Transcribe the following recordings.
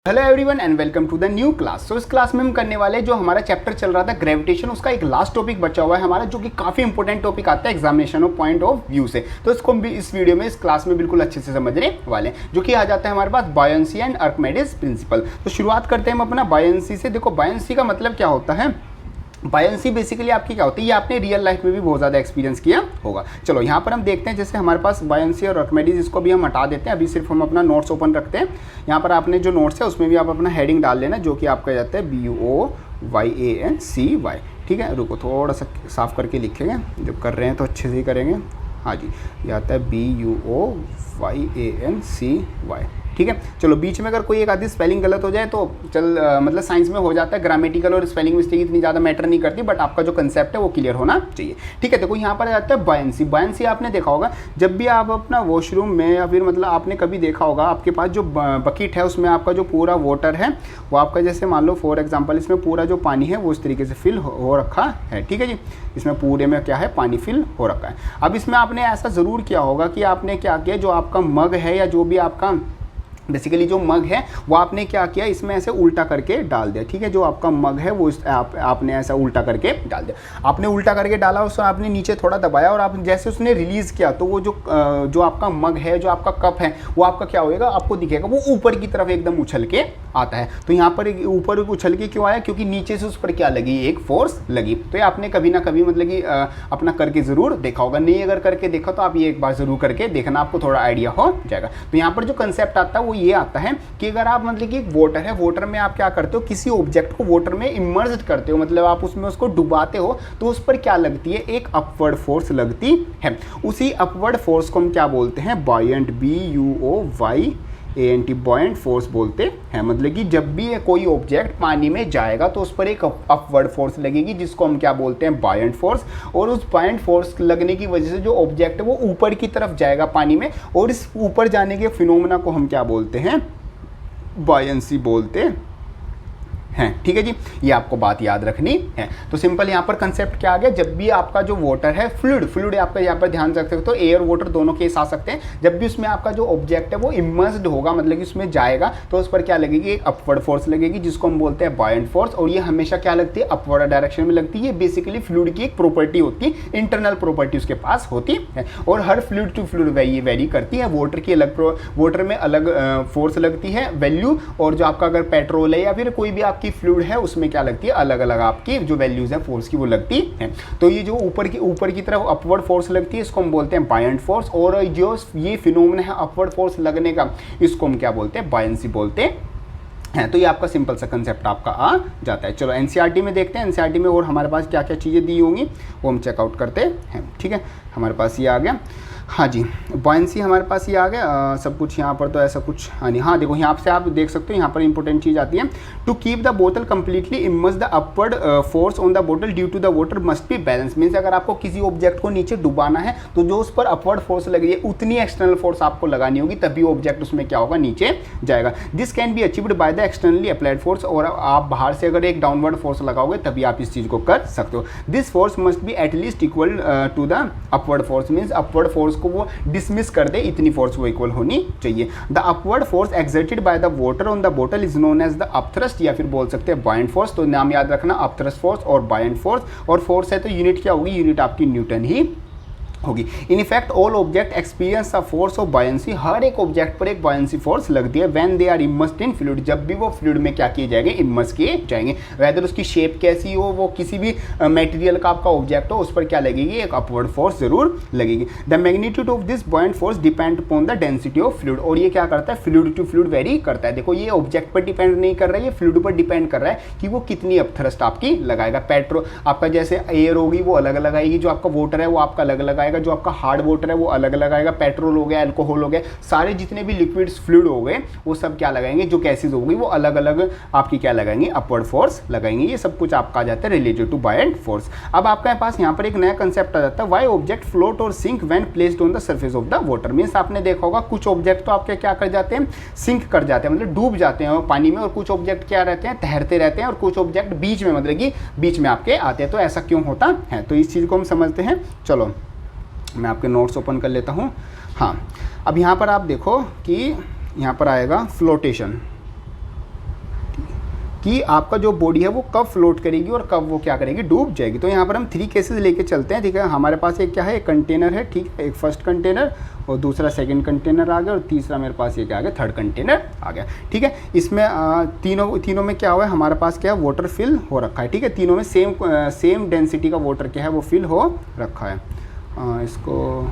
Hello everyone and welcome to the new class. So इस class में हम करने वाले जो हमारा चैप्टर चल रहा था ग्रेविटेशन, उसका एक लास्ट टॉपिक बचा हुआ है हमारा, जो कि काफी इंपॉर्टेंट टॉपिक आता है examination of point of view से। तो इसको हम भी इस वीडियो में, इस क्लास में बिल्कुल अच्छे से समझने वाले हैं, जो कि आ जाता है हमारे पास बायोंसी एंड आर्किमिडीज प्रिंसिपल। तो शुरुआत करते हैं हम अपना बायोंसी से। देखो बायोंसी का मतलब क्या होता है। बायोंसी बेसिकली आपकी क्या होती है, ये आपने रियल लाइफ में भी बहुत ज़्यादा एक्सपीरियंस किया होगा। चलो यहाँ पर हम देखते हैं, जैसे हमारे पास बायोंसी और आर्किमिडीज, इसको भी हम हटा देते हैं। अभी सिर्फ हम अपना नोट्स ओपन रखते हैं। यहाँ पर आपने जो नोट्स है उसमें भी आप अपना हेडिंग डाल लेना, जो कि आपका जाता है BUOYANCY। ठीक है, रुको थोड़ा सा साफ करके लिखेंगे, जब कर रहे हैं तो अच्छे से ही करेंगे। हाँ जी, ये आता है BUOYANCY। ठीक है, चलो बीच में अगर कोई एक आधी स्पेलिंग गलत हो जाए तो मतलब साइंस में हो जाता है, ग्रामेटिकल और स्पेलिंग मिस्टेक इतनी ज़्यादा मैटर नहीं करती, बट आपका जो कंसेप्ट है वो क्लियर होना चाहिए। ठीक है, देखो यहाँ पर आ जाता है बायोंसी। बायोंसी आपने देखा होगा जब भी आप अपना वॉशरूम में, या फिर मतलब आपने कभी देखा होगा आपके पास जो बकेट है उसमें आपका जो पूरा वाटर है वो आपका, जैसे मान लो फॉर एग्जाम्पल इसमें पूरा जो पानी है वो इस तरीके से फिल हो रखा है। ठीक है जी, इसमें पूरे में क्या है, पानी फिल हो रखा है। अब इसमें आपने ऐसा ज़रूर किया होगा कि आपने क्या किया, जो आपका मग है या जो भी आपका बेसिकली जो मग है वो आपने क्या किया, इसमें ऐसे उल्टा करके डाल दिया। ठीक है, जो आपका मग है वो आपने ऐसा उल्टा करके डाल दिया। आपने उल्टा करके डाला, उसको आपने नीचे थोड़ा दबाया और आप जैसे उसने रिलीज़ किया तो वो जो आपका मग है, जो आपका कप है, वो आपका क्या होएगा, आपको दिखेगा वो ऊपर की तरफ एकदम उछल के आता है। तो यहाँ पर ऊपर उछल के क्यों आया, क्योंकि नीचे से उस पर क्या लगी, एक फोर्स लगी। तो ये आपने कभी ना कभी मतलब कि अपना करके ज़रूर देखा होगा। नहीं अगर करके देखा तो आप ये एक बार ज़रूर करके देखना, आपको थोड़ा आइडिया हो जाएगा। तो यहाँ पर जो कंसेप्ट आता है वो ये आता है कि अगर आप मतलब कि एक वाटर है, वाटर में आप क्या करते हो, किसी ऑब्जेक्ट को वाटर में इमर्ज करते हो, मतलब आप उसमें उसको डुबाते हो, तो उस पर क्या लगती है, एक अपवर्ड फोर्स लगती है। उसी अपवर्ड फोर्स को हम क्या बोलते हैं, बायंट, BUOYANT, बॉयंट फोर्स बोलते हैं। मतलब कि जब भी कोई ऑब्जेक्ट पानी में जाएगा तो उस पर एक अपवर्ड फोर्स लगेगी, जिसको हम क्या बोलते हैं, बायंट फोर्स। और उस बायंट फोर्स लगने की वजह से जो ऑब्जेक्ट है वो ऊपर की तरफ जाएगा पानी में, और इस ऊपर जाने के फिनोमेना को हम क्या बोलते हैं, बायोंसी बोलते हैं। ठीक है जी, ये आपको बात याद रखनी है। तो सिंपल यहाँ पर कंसेप्ट क्या आ गया, जब भी आपका जो वाटर है, फ्लूइड आपका यहाँ पर ध्यान रख सकते हो, एयर वाटर दोनों केस आ सकते हैं। जब भी उसमें आपका जो ऑब्जेक्ट है वो इमर्स्ड होगा, मतलब कि उसमें जाएगा, तो उस पर क्या लगेगी, एक अपवर्ड फोर्स लगेगी, जिसको हम बोलते हैं बायंट फोर्स। और ये हमेशा क्या लगती है, अपवर्ड डायरेक्शन में लगती है। ये बेसिकली फ्लूइड की एक प्रॉपर्टी होती है, इंटरनल प्रॉपर्टी उसके पास होती है। और हर फ्लूइड टू फ्लूइड वेरी करती है। वाटर की अलग, वाटर में अलग फोर्स लगती है वैल्यू, और जो आपका अगर पेट्रोल है या फिर कोई भी आपकी फ्लूइड है उसमें क्या लगती है, अलग अलग आपकी जो वैल्यूज है फोर्स की वो लगती है। तो ये जो ऊपर की तरफ अपवर्ड फोर्स लगती है, इसको हम बोलते हैं बायंट फोर्स। और जो ये फिनोमेना है अपवर्ड फोर्स लगने का, इसको हम क्या बोलते हैं, बायोंसी बोलते हैं। तो ये आपका सिंपल सा कंसेप्ट आपका आ जाता है। चलो एनसीईआरटी में देखते हैं, एनसीईआरटी में और हमारे पास क्या क्या चीज़ें दी होंगी वो हम चेकआउट करते हैं। ठीक है, हमारे पास ये आ गया। हाँ जी, बायोंसी हमारे पास ये आ गया सब कुछ। यहाँ पर तो ऐसा कुछ हाँ नहीं, हाँ देखो यहाँ से आप देख सकते हो, यहाँ पर इंपॉर्टेंट चीज़ आती है, टू कीप द बोतल completely immerse the upward force on the बोतल due to the water must be balance. Means अगर आपको किसी ऑब्जेक्ट को नीचे डुबाना है तो जो उस पर अपवर्ड फोर्स लग रही है उतनी एक्सटर्नल फोर्स आपको लगानी होगी, तभी ऑब्जेक्ट उसमें क्या होगा, नीचे जाएगा। This can be achieved by the externally applied force. और आप बाहर से अगर एक डाउनवर्ड फोर्स लगाओगे तभी आप इस चीज़ को कर सकते हो। This force must be at least equal to the upward force. Means upward force को वो डिसमिस कर दे, इतनी फोर्स वो इक्वल होनी चाहिए। The upward force exerted by the water on the बोतल is known as the upthrust, या फिर बोल सकते हैं बायंट फोर्स। तो नाम याद रखना, अपथ्रस्ट फोर्स और बायंट फोर्स। और फोर्स है तो यूनिट क्या होगी, यूनिट आपकी न्यूटन ही होगी। In effect all object experience a force of buoyancy. हर एक ऑब्जेक्ट पर एक बायोंसी फोर्स लगती है when they are immersed in fluid. जब भी वो फ्लूइड में क्या किए जाएंगे, इमर्स किए जाएंगे। वेदर उसकी शेप कैसी हो, वो किसी भी मटेरियल का आपका ऑब्जेक्ट हो, उस पर क्या लगेगी, एक अपवर्ड फोर्स जरूर लगेगी। The magnitude of this buoyant force depend upon the density of fluid. और ये क्या करता है, फ्लूइड टू फ्लूइड वेरी करता है। देखो ये ऑब्जेक्ट पर डिपेंड नहीं कर रहा है, ये फ्लूइड पर डिपेंड कर रहा है कि वो कितनी अपथ्रस्ट आपकी लगाएगा। पेट्रोल आपका जैसे एयर होगी वो अलग लगाएगी, जो आपका वाटर है वो आपका अलग लगाएगा, जो आपका हार्ड वाटर है वो अलग लगाएगा, पेट्रोल हो गया, अल्कोहल हो गया, सारे जितने भी लिक्विड्स फ्लूइड हो गए वो सब क्या लगाएंगे, जो गैसेज होगी वो अलग अलग आपकी क्या लगाएंगे, अपवर्ड फोर्स लगाएंगे। ये सब कुछ आपका आ जाता है रिलेटेड टू बायंट फोर्स। अब आपके पास यहाँ पर एक नया कंसेप्ट आ जाता है, व्हाई ऑब्जेक्ट फ्लोट और sink when placed on the surface of the water. Means आपने देखा होगा कुछ ऑब्जेक्ट तो आपके क्या कर जाते हैं, सिंक कर जाते हैं, मतलब डूब जाते हैं पानी में, और कुछ ऑब्जेक्ट क्या रहते हैं, तैरते रहते हैं, और कुछ ऑब्जेक्ट बीच में, मतलब कि बीच में आपके आते हैं। तो ऐसा क्यों होता है, तो इस चीज़ को हम समझते हैं। चलो मैं आपके नोट्स ओपन कर लेता हूँ। हाँ, अब यहाँ पर आप देखो कि यहाँ पर आएगा फ्लोटेशन। कि आपका जो बॉडी है वो कब फ्लोट करेगी और कब वो क्या करेगी, डूब जाएगी। तो यहाँ पर हम 3 केसेस लेके चलते हैं, ठीक है। हमारे पास एक क्या है, एक कंटेनर है, ठीक है, एक फर्स्ट कंटेनर और दूसरा सेकंड कंटेनर आ गया और तीसरा मेरे पास ये क्या आ गया, थर्ड कंटेनर आ गया, ठीक है। इसमें तीनों में क्या हुआ है, हमारे पास क्या है, वाटर फिल हो रखा है, ठीक है। तीनों में सेम डेंसिटी का वाटर क्या है, वो फिल हो रखा है। इसको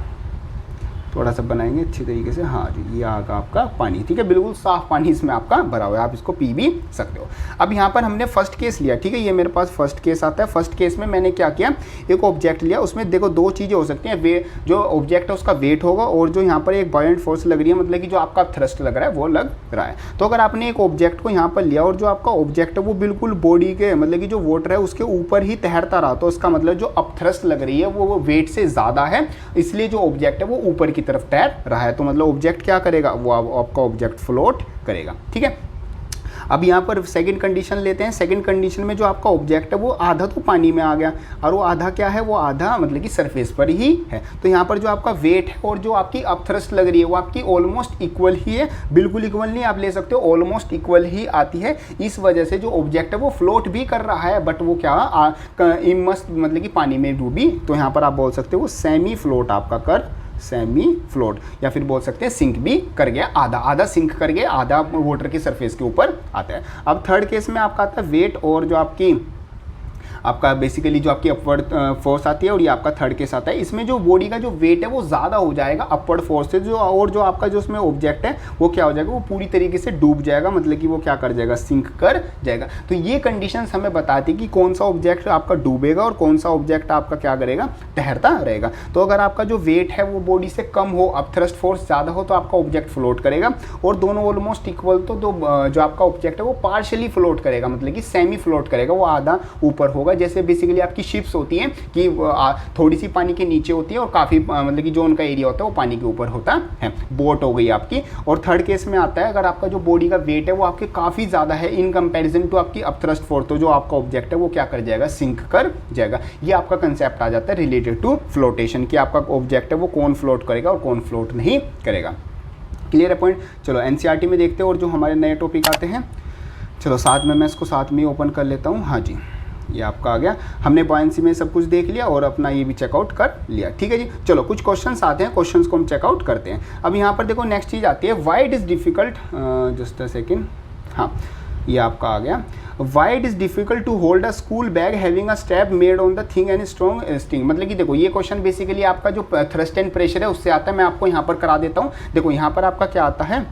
थोड़ा सा बनाएंगे अच्छी तरीके से। हाँ जी, ये आगा आपका पानी, ठीक है, बिल्कुल साफ पानी इसमें आपका भरा हुआ है, आप इसको पी भी सकते हो। अब यहाँ पर हमने फर्स्ट केस लिया, ठीक है, ये मेरे पास फर्स्ट केस आता है। फर्स्ट केस में मैंने क्या किया, एक ऑब्जेक्ट लिया, उसमें देखो 2 चीज़ें हो सकती हैं, जो ऑब्जेक्ट है उसका वेट होगा और जो यहाँ पर एक बायोंट फोर्स लग रही है, मतलब कि जो आपका थ्रस्ट लग रहा है वो लग रहा है। तो अगर आपने एक ऑब्जेक्ट को यहाँ पर लिया और जो आपका ऑब्जेक्ट है वो बिल्कुल बॉडी के मतलब कि जो वाटर है उसके ऊपर ही तैरता रहा, तो उसका मतलब जो अब थ्रस्ट लग रही है वो वेट से ज़्यादा है, इसलिए जो ऑब्जेक्ट है वो ऊपर की तरफ तैर रहा है। तो मतलब ऑब्जेक्ट क्या करेगा, वो आपका ऑब्जेक्ट फ्लोट करेगा, ठीक है। अब यहाँ पर सेकंड कंडीशन लेते हैं। सेकंड कंडीशन में जो आपका ऑब्जेक्ट है वो आधा तो पानी में आ गया और वो आधा क्या है, वो आधा मतलब कि सरफेस पर ही है। तो यहाँ पर जो आपका वेट है और जो आपकी अपथ्रस्ट लग रही है वो आपकी ऑलमोस्ट इक्वल ही है, बिल्कुल इक्वल नहीं आप ले सकते हो, ऑलमोस्ट इक्वल ही आती है। इस वजह से जो ऑब्जेक्ट है वो फ्लोट भी कर रहा है, बट वो क्या इमर्स मतलब कि पानी में डूबी। तो यहाँ पर आप बोल सकते हो वो सेमी फ्लोट आपका कर, सेमी फ्लोट, या फिर बोल सकते हैं सिंक भी कर गया, आधा सिंक कर गया, आधा वाटर की सरफेस के ऊपर आता है। अब थर्ड केस में आपका आता है वेट और जो आपका बेसिकली जो आपकी अपवर्ड फोर्स आती है, और ये आपका थर्ड केस आता है। इसमें जो बॉडी का जो वेट है वो ज़्यादा हो जाएगा अपवर्ड फोर्स से, जो आपका जो उसमें ऑब्जेक्ट है वो क्या हो जाएगा, वो पूरी तरीके से डूब जाएगा, मतलब कि वो क्या कर जाएगा, सिंक कर जाएगा। तो ये कंडीशंस हमें बताती कि कौन सा ऑब्जेक्ट आपका डूबेगा और कौन सा ऑब्जेक्ट आपका क्या करेगा, तैरता रहेगा। तो अगर आपका जो वेट है वो बॉडी से कम हो, अब थ्रस्ट फोर्स ज़्यादा हो, तो आपका ऑब्जेक्ट फ्लोट करेगा, और दोनों ऑलमोस्ट इक्वल तो जो आपका ऑब्जेक्ट है वो पार्शियली फ्लोट करेगा, मतलब कि सेमी फ्लोट करेगा, वो आधा ऊपर होगा। जैसे बेसिकली आपकी शिप्स होती हैं कि थोड़ी सी पानी के नीचे होती है और काफ़ी मतलब कि जो उनका एरिया होता है वो पानी के ऊपर होता है, बोट हो गई आपकी। और थर्ड केस में आता है अगर आपका जो बॉडी का वेट है वो आपके काफ़ी ज़्यादा है इन कंपैरिजन टू आपकी अपथ्रस्ट फोर्स, तो जो आपका ऑब्जेक्ट है वो क्या कर जाएगा, सिंक कर जाएगा। ये आपका कंसेप्ट आ जाता है रिलेटेड टू फ्लोटेशन, कि आपका ऑब्जेक्ट है वो कौन फ्लोट करेगा और कौन फ्लोट नहीं करेगा। क्लियर है पॉइंट। चलो एनसीईआरटी में देखते हैं और जो हमारे नए टॉपिक आते हैं, चलो साथ में मैं इसको साथ में ही ओपन कर लेता हूँ। हाँ जी, ये आपका आ गया, हमने बॉयंसी में सब कुछ देख लिया और अपना ये भी चेकआउट कर लिया, ठीक है जी। चलो कुछ क्वेश्चंस आते हैं, क्वेश्चंस को हम चेकआउट करते हैं। अब यहाँ पर देखो नेक्स्ट चीज़ आती है, why it is difficult, just a second, हाँ ये आपका आ गया, why it is difficult to hold a school bag having a strap made on the thing and strong string. मतलब कि देखो ये क्वेश्चन बेसिकली आपका जो थ्रस्ट एंड प्रेशर है उससे आता है, मैं आपको यहाँ पर करा देता हूँ। देखो यहाँ पर आपका क्या आता है,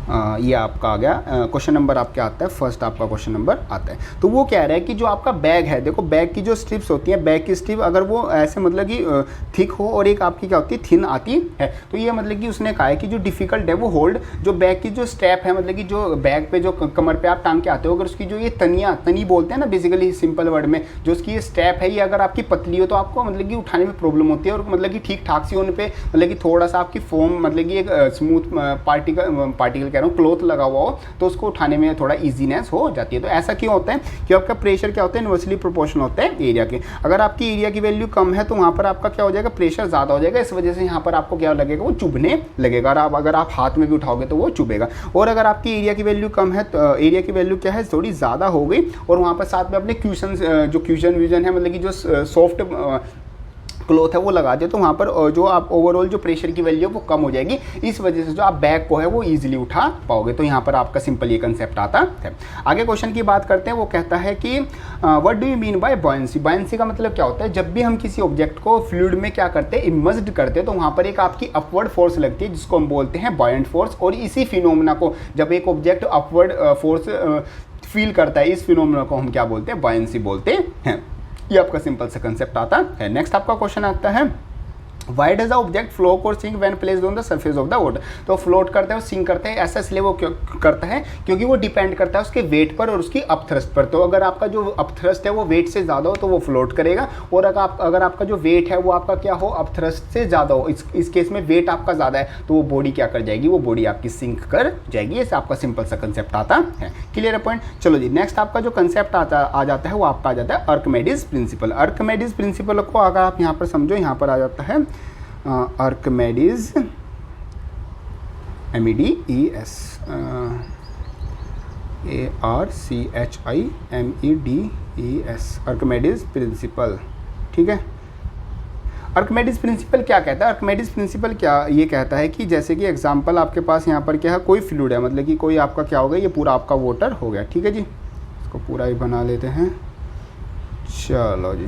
ये आपका आ गया क्वेश्चन नंबर आपके आता है, फर्स्ट आपका क्वेश्चन नंबर आता है। तो वो कह रहा है कि जो आपका बैग है, देखो बैग की जो स्ट्रिप्स होती हैं, बैग की स्ट्रिप अगर वो ऐसे मतलब कि थिक हो और एक आपकी क्या होती है, थिन आती है, तो ये मतलब कि उसने कहा है कि जो डिफिकल्ट है वो होल्ड, जो बैग की जो स्ट्रैप है, मतलब कि जो बैग पे जो कमर पे आप टांग के आते हो, अगर उसकी जो ये तनी बोलते हैं ना बेसिकली सिंपल वर्ड में, जो उसकी ये स्ट्रैप है ये अगर आपकी पतली हो तो आपको मतलब कि उठाने में प्रॉब्लम होती है, और मतलब कि ठीक ठाक सी होने पे मतलब कि थोड़ा सा आपकी फोम मतलब कि एक स्मूथ पार्टिकल कह रहा हूँ क्लॉथ लगा हुआ हो तो उसको उठाने में थोड़ा इजीनेस हो जाती है। तो ऐसा क्यों होता है कि आपका प्रेशर क्या होता है, इनवर्सली प्रोपोर्शनल होता है एरिया के। अगर आपकी एरिया की वैल्यू कम है तो वहाँ पर आपका क्या हो जाएगा, प्रेशर ज़्यादा हो जाएगा, इस वजह से यहाँ पर आपको क्या लगेगा, वो चुभने लगेगा, और अगर आप हाथ में भी उठाओगे तो वो चुभेगा। और अगर आपकी एरिया की वैल्यू कम है तो एरिया की वैल्यू क्या है, थोड़ी ज़्यादा हो गई, और वहाँ पर साथ में अपने क्यूशन जो क्यूशन व्यूजन है मतलब कि जो सॉफ्ट क्लॉथ है वो लगा दे, तो वहाँ पर जो आप ओवरऑल जो प्रेशर की वैल्यू है वो कम हो जाएगी, इस वजह से जो आप बैग को है वो इजीली उठा पाओगे। तो यहाँ पर आपका सिंपल ये कंसेप्ट आता है। आगे क्वेश्चन की बात करते हैं, वो कहता है कि what do you mean by buoyancy. Buoyancy का मतलब क्या होता है, जब भी हम किसी ऑब्जेक्ट को फ्लूइड में क्या करते हैं, इमर्स्ड करते हैं, तो वहाँ पर एक आपकी अपवर्ड फोर्स लगती है जिसको हम बोलते हैं बॉयंट फोर्स। और इसी फिनोमेना को जब एक ऑब्जेक्ट अपवर्ड फोर्स फील करता है, इस फिनोमेना को हम क्या बोलते हैं, बॉयंसी बोलते हैं। ये आपका सिंपल सा कंसेप्ट आता है। नेक्स्ट आपका क्वेश्चन आता है, why does the object float और sink when placed on the surface of the water. तो फ्लोट करता है और सिंक करता है, ऐसा इसलिए वो क्यों करता है, क्योंकि वो डिपेंड करता है उसके वेट पर और उसकी अपथ्रस्ट पर। तो अगर आपका जो अपथ्रस्ट है वो वेट से ज़्यादा हो तो वो फ्लोट करेगा, और अगर आपका जो वेट है वो आपका क्या हो, अपथ्रस्ट से ज़्यादा हो, इस केस में वेट आपका ज़्यादा है, तो वो बॉडी क्या कर जाएगी, वो बॉडी आपकी सिंक कर जाएगी। ऐसे आपका सिंपल सा कंसेप्ट आता है। क्लियर है पॉइंट। चलो जी, नेक्स्ट आपका जो कंसेप्ट आ जाता है वो आपका आ जाता है आर्किमेडीज प्रिंसिपल। आर्किमेडीज प्रिंसिपल को अगर आप यहाँ पर समझो, यहाँ पर आ जाता है आर्किमेडीज MEDES ARCHIMEDES, आर्किमेडीज प्रिंसिपल। ठीक है, आर्किमेडीज प्रिंसिपल क्या कहता है? आर्किमेडीज प्रिंसिपल क्या ये कहता है कि जैसे कि एग्जांपल आपके पास यहाँ पर क्या है, कोई फ्लूइड है, मतलब कि कोई आपका क्या होगा, ये पूरा आपका वाटर हो गया। ठीक है जी, इसको पूरा ही बना लेते हैं। चलो जी,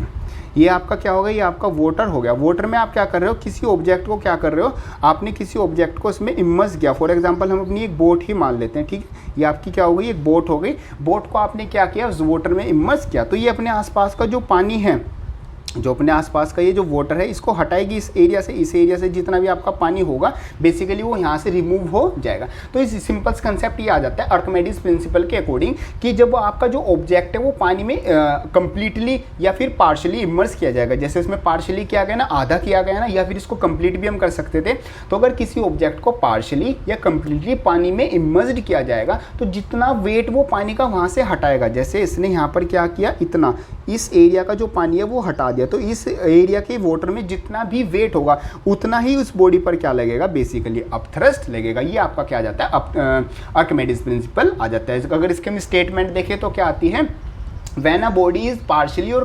ये आपका क्या होगा, ये आपका वाटर हो गया। वाटर में आप क्या कर रहे हो, किसी ऑब्जेक्ट को क्या कर रहे हो, आपने किसी ऑब्जेक्ट को इसमें इमर्स किया। फॉर एग्जांपल हम अपनी एक बोट ही मान लेते हैं। ठीक है, ये आपकी क्या हो गई, एक बोट हो गई। बोट को आपने क्या किया, उस वाटर में इमर्स किया, तो ये अपने आसपास का जो पानी है, जो अपने आसपास का ये जो वाटर है, इसको हटाएगी इस एरिया से। इस एरिया से जितना भी आपका पानी होगा बेसिकली वो यहाँ से रिमूव हो जाएगा। तो इस सिंपल कंसेप्ट ये आ जाता है आर्किमेडीज प्रिंसिपल के अकॉर्डिंग कि जब आपका जो ऑब्जेक्ट है वो पानी में कंप्लीटली या फिर पार्शली इमर्स किया जाएगा। जैसे इसमें पार्शली किया गया ना, आधा किया गया ना, या फिर इसको कंप्लीट भी हम कर सकते थे। तो अगर किसी ऑब्जेक्ट को पार्शली या कंप्लीटली पानी में इमर्स्ड किया जाएगा तो जितना वेट वो पानी का वहाँ से हटाएगा, जैसे इसने यहाँ पर क्या किया, इतना इस एरिया का जो पानी है वो हटा दिया, तो इस एरिया के वाटर में जितना भी वेट होगा उतना ही उस बॉडी पर क्या लगेगा, बेसिकली अपथ्रस्ट लगेगा। ये आपका क्या आ जाता है, आर्किमेडीज प्रिंसिपल आ जाता है। अगर इसके हम स्टेटमेंट देखें तो क्या आती है, when a body is partially or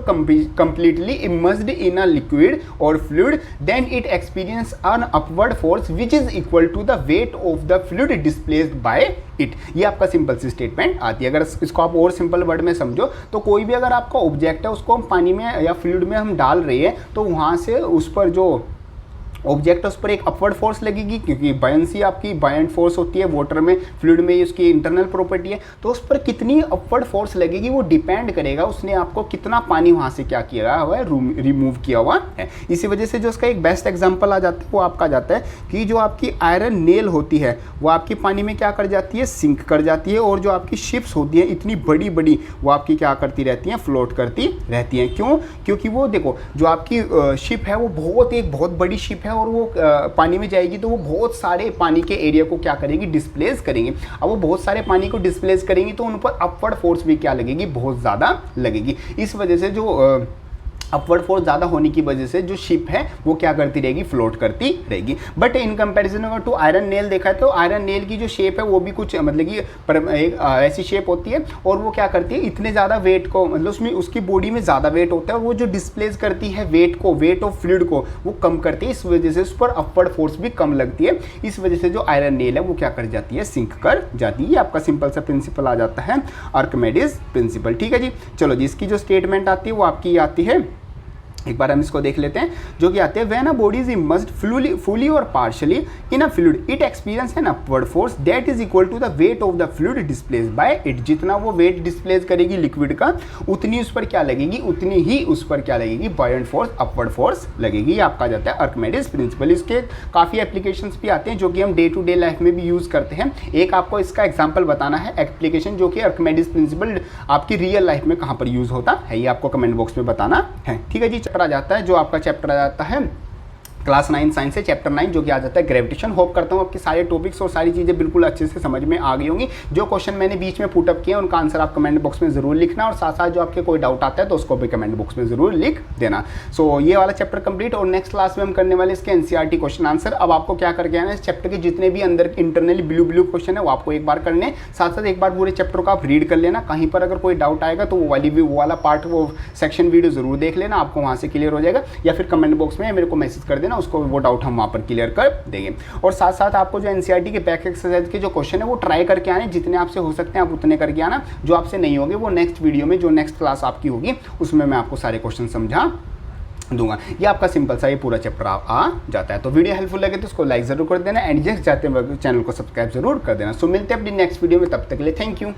completely immersed in a liquid or fluid, then it experiences an upward force which is equal to the weight of the fluid displaced by it। ये आपका simple सी statement आती है। अगर इसको आप और simple word में समझो तो कोई भी अगर आपका ऑब्जेक्ट है उसको हम पानी में या फ्लूइड में हम डाल रहे हैं तो वहाँ से उस पर जो ऑब्जेक्ट उस पर एक अपवर्ड फोर्स लगेगी, क्योंकि बायंसी आपकी बायंट फोर्स होती है वाटर में, फ्लूइड में उसकी इंटरनल प्रॉपर्टी है। तो उस पर कितनी अपवर्ड फोर्स लगेगी वो डिपेंड करेगा उसने आपको कितना पानी वहाँ से क्या किया हुआ है, रिमूव किया हुआ है। इसी वजह से जो उसका एक बेस्ट एग्जाम्पल आ जाता है वो आपका जाता है कि जो आपकी आयरन नेल होती है वो आपकी पानी में क्या कर जाती है, सिंक कर जाती है। और जो आपकी शिप्स होती हैं इतनी बड़ी बड़ी, वो आपकी क्या करती रहती हैं, फ्लोट करती रहती हैं। क्यों? क्योंकि वो देखो जो आपकी शिप है वो बहुत बड़ी शिप है और वो पानी में जाएगी तो वो बहुत सारे पानी के एरिया को क्या करेगी, डिस्प्लेस करेंगे। अब वो बहुत सारे पानी को डिस्प्लेस करेंगी तो उन पर अपवर्ड फोर्स भी क्या लगेगी, बहुत ज़्यादा लगेगी। इस वजह से जो अपवर्ड फोर्स ज़्यादा होने की वजह से जो शिप है वो क्या करती रहेगी, फ्लोट करती रहेगी। बट इन कंपैरिजन अगर टू आयरन नेल देखा है तो आयरन नेल की जो शेप है वो भी कुछ मतलब कि एक ऐसी शेप होती है और वो क्या करती है, इतने ज़्यादा वेट को, मतलब उसमें उसकी बॉडी में ज़्यादा वेट होता है और वो जो डिस्प्लेस करती है वेट को, वेट ऑफ फ्लूइड को वो कम करती है। इस वजह से उस पर अपवर्ड फोर्स भी कम लगती है। इस वजह से जो आयरन नेल है वो क्या कर जाती है, सिंक कर जाती है। ये आपका सिंपल सा प्रिंसिपल आ जाता है आर्किमेडीज प्रिंसिपल। ठीक है जी, चलो जी, इसकी जो स्टेटमेंट आती है वो आपकी आती है, एक बार हम इसको देख लेते हैं, जो कि आते हैं when a body is immersed fully और partially in a fluid it experience an upward force that is equal to the weight of the fluid displace by it. जितना वो वेट डिस्प्लेस करेगी लिक्विड का उतनी उस पर क्या लगेगी, उतनी ही उस पर क्या लगेगी, बायंट फोर्स, अपवर्ड फोर्स लगेगी। ये आपका जाता है आर्किमेडीज प्रिंसिपल। इसके काफ़ी एप्लीकेशंस भी आते हैं जो कि हम डे टू डे लाइफ में भी यूज़ करते हैं। एक आपको इसका एग्जाम्पल बताना है एप्लीकेशन जो कि आर्किमेडीज प्रिंसिपल आपकी रियल लाइफ में कहाँ पर यूज़ होता है, ये आपको कमेंट बॉक्स में बताना है। ठीक है जी, चैप्टर आ जाता है, जो आपका चैप्टर आ जाता है क्लास 9 साइंस से चैप्टर 9, जो कि आ जाता है ग्रेविटेशन। होप करता हूँ आपके सारे टॉपिक्स और सारी चीज़ें बिल्कुल अच्छे से समझ में आ गई होंगी। जो क्वेश्चन मैंने बीच में पुटअप किए उनका आंसर आप कमेंट बॉक्स में ज़रूर लिखना, और साथ साथ जो आपके कोई डाउट आता है तो उसको भी कमेंट बॉक्स में ज़रूर लिख देना। सो ये वाला चैप्टर कंप्लीट, और नेक्स्ट क्लास में हम करने वाले इसके एनसीईआरटी क्वेश्चन आंसर। अब आपको क्या करके आना है, इस चैप्टर के जितने भी अंदर इंटरनली ब्लू क्वेश्चन है वो आपको एक बार करने, साथ साथ एक बार पूरे चैप्टर को आप रीड कर लेना। कहीं पर अगर कोई डाउट आएगा तो वो वाला पार्ट, वो सेक्शन वीडियो ज़रूर देख लेना, आपको वहाँ से क्लियर हो जाएगा। या फिर कमेंट बॉक्स में मेरे को मैसेज कर देना, उसको वो डाउट वहाँ पर क्लियर कर देंगे। और साथ साथ आपको जो एनसीईआरटी के बैक एक्सरसाइज के जो क्वेश्चन है वो ट्राई करके आने, जितने आपसे हो सकते हैं आप उतने करके आना। जो आपसे नहीं होंगे वो नेक्स्ट वीडियो में, जो नेक्स्ट क्लास आपकी होगी उसमें मैं आपको सारे क्वेश्चन समझा दूंगा। ये आपका सिंपल सा ये पूरा चैप्टर आ जाता है। तो वीडियो हेल्पफुल लगे तो उसको लाइक जरूर कर देना, एंड जस्ट चाहते हैं चैनल को सब्सक्राइब जरूर कर देना। सो मिलते हैं अपनी नेक्स्ट वीडियो में, तब तक के लिए थैंक यू।